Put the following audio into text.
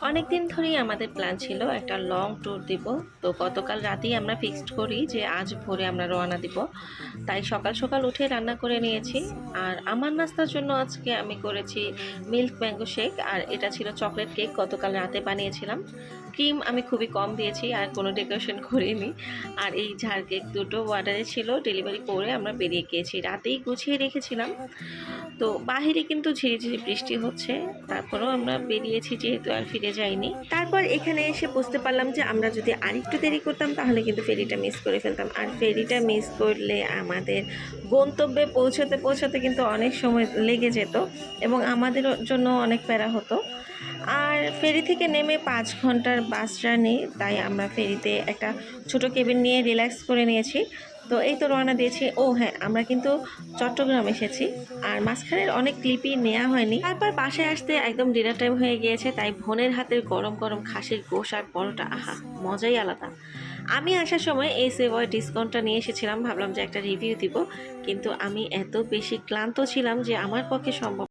অনেক দিন ধরেই আমাদের প্ল্যান ছিল একটা লং ট্যুর দিব। তো গতকাল রাতেই আমরা ফিক্সড করি যে আজ ভোরে আমরা রওনা দিব। তাই সকাল সকাল উঠে রান্না করে নিয়েছি। আর আমার নাস্তার জন্য আজকে আমি করেছি মিল্ক ম্যাঙ্গো শেক, আর এটা ছিল চকলেট কেক, গতকাল রাতে বানিয়েছিলাম। ক্রিম আমি খুবই কম দিয়েছি আর কোনো ডেকোরেশন করিনি। আর এই ঝাড় কেক দুটো অর্ডারে ছিল, ডেলিভারি করে আমরা বেরিয়ে গিয়েছি, রাতেই গুছিয়ে রেখেছিলাম। তো বাহিরে কিন্তু ঝিরিঝিরি বৃষ্টি হচ্ছে, তারপরেও আমরা বেরিয়েছি যেহেতু আর ফিরে যাইনি। তারপর এখানে এসে বুঝতে পারলাম যে আমরা যদি আরেকটু দেরি করতাম তাহলে কিন্তু ফেরিটা মিস করে ফেলতাম, আর ফেরিটা মিস করলে আমাদের গন্তব্যে পৌঁছতে পৌঁছতে কিন্তু অনেক সময় লেগে যেত এবং আমাদের জন্য অনেক প্যারা হতো। আর ফেরি থেকে নেমে 5 ঘন্টার বাস জার্নি, তাই আমরা ফেরিতে একটা ছোট কেবিন নিয়ে রিল্যাক্স করে নিয়েছি। তো এই তো রওনা দিয়েছি। ও হ্যাঁ, আমরা কিন্তু চট্টগ্রাম এসেছি, আর মাঝখানের অনেক ক্লিপই নেওয়া হয়নি। তারপর বাসায় আসতে একদম ডিনার টাইম হয়ে গিয়েছে, তাই বোনের হাতের গরম গরম খাসির গোশ আর পরোটা, আহা মজাই আলাদা। আমি আসার সময় এই সেভয় ডিসকাউন্টটা নিয়ে এসেছিলাম, ভাবলাম যে একটা রিভিউ দিব, কিন্তু আমি এত বেশি ক্লান্ত ছিলাম যে আমার পক্ষে সম্ভব